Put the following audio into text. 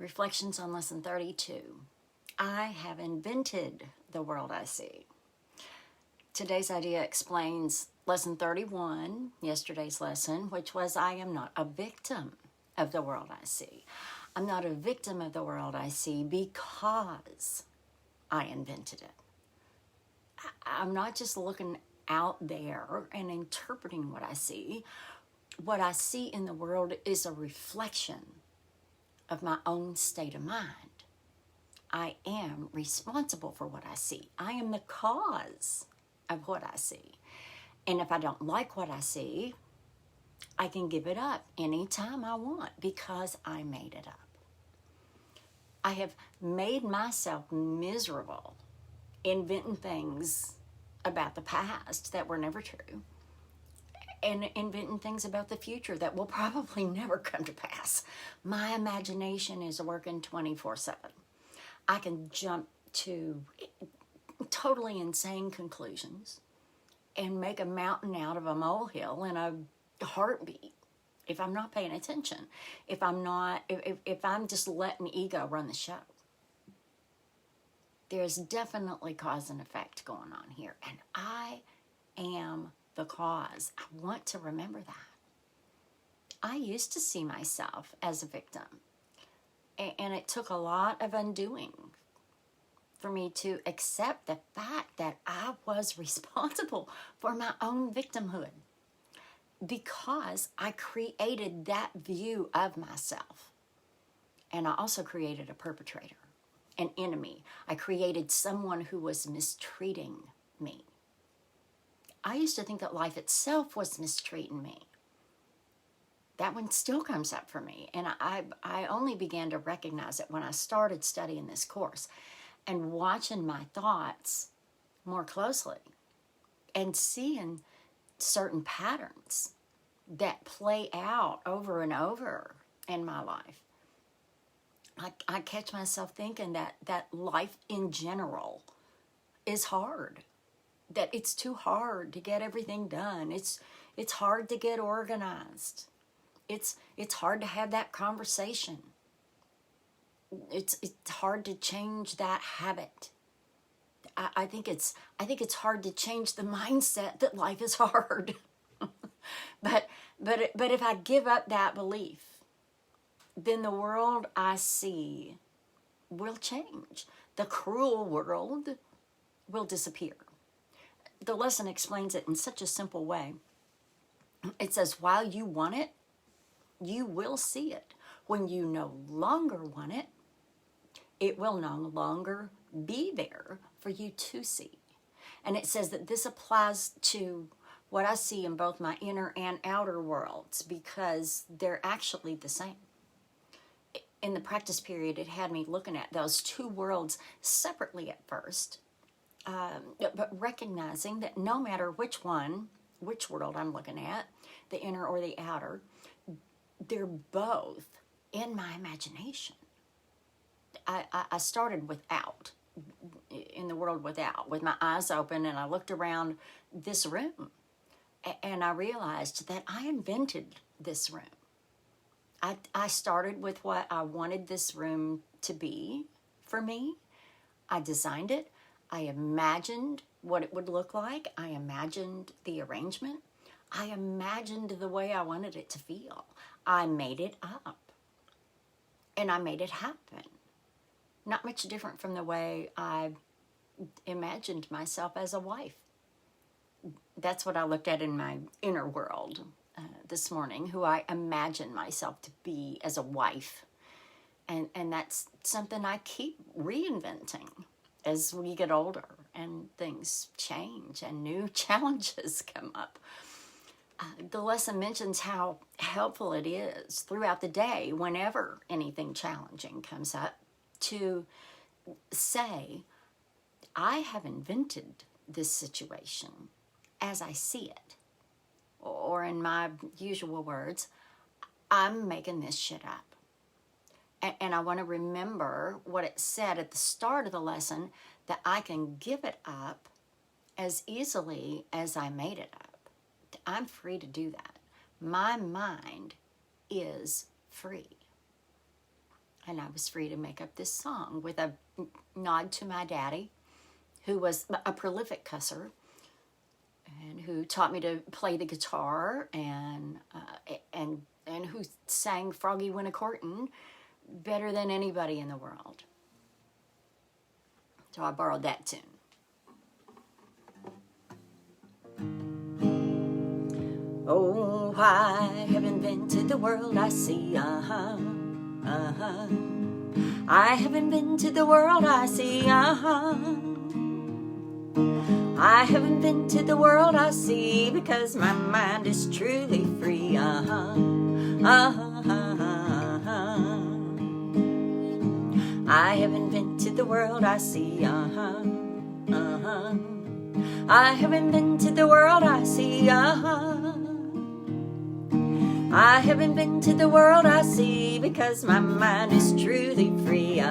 Reflections on Lesson 32. I have invented the world I see. Today's idea explains Lesson 31, yesterday's lesson, which was I am not a victim of the world I see. I'm not a victim of the world I see because I invented it. I'm not just looking out there and interpreting what I see. What I see in the world is a reflection of my own state of mind. I am responsible for what I see. I am the cause of what I see. And if I don't like what I see, I can give it up anytime I want because I made it up. I have made myself miserable inventing things about the past that were never true, and inventing things about the future that will probably never come to pass. My imagination is working 24/7. I can jump to totally insane conclusions and make a mountain out of a molehill in a heartbeat if I'm not paying attention, if I'm just letting ego run the show. There's definitely cause and effect going on here, and I am the cause. I want to remember that. I used to see myself as a victim, and it took a lot of undoing for me to accept the fact that I was responsible for my own victimhood because I created that view of myself. And I also created a perpetrator, an enemy. I created someone who was mistreating me. I used to think that life itself was mistreating me. That one still comes up for me. And I only began to recognize it when I started studying this course and watching my thoughts more closely and seeing certain patterns that play out over and over in my life. I catch myself thinking that life in general is hard, that it's too hard to get everything done. It's hard to get organized. It's hard to have that conversation. It's hard to change that habit. I think it's hard to change the mindset that life is hard. but if I give up that belief, then the world I see will change. The cruel world will disappear. The lesson explains it in such a simple way. It says, while you want it, you will see it. When you no longer want it, it will no longer be there for you to see. And it says that this applies to what I see in both my inner and outer worlds because they're actually the same. In the practice period, it had me looking at those two worlds separately at first, but recognizing that no matter which world I'm looking at, the inner or the outer, they're both in my imagination. I started without, in the world without, with my eyes open, and I looked around this room, and I realized that I invented this room. I started with what I wanted this room to be for me. I designed it. I imagined what it would look like. I imagined the arrangement. I imagined the way I wanted it to feel. I made it up. And I made it happen. Not much different from the way I imagined myself as a wife. That's what I looked at in my inner world this morning, who I imagine myself to be as a wife. And that's something I keep reinventing as we get older and things change and new challenges come up. The lesson mentions how helpful it is throughout the day, whenever anything challenging comes up, to say, I have invented this situation as I see it. Or in my usual words, I'm making this shit up. And I want to remember what it said at the start of the lesson, that I can give it up as easily as I made it up. I'm free to do that. My mind is free. and I was free to make up this song with a nod to my daddy, who was a prolific cusser and who taught me to play the guitar and who sang Froggy Went a Courtin' better than anybody in the world. So I borrowed that tune. Oh, I haven't been to the world I see, I haven't been to the world I see, I haven't been to the world I see because my mind is truly free, I haven't been to the world I see, I haven't been to the world I see, I haven't been to the world I see because my mind is truly free,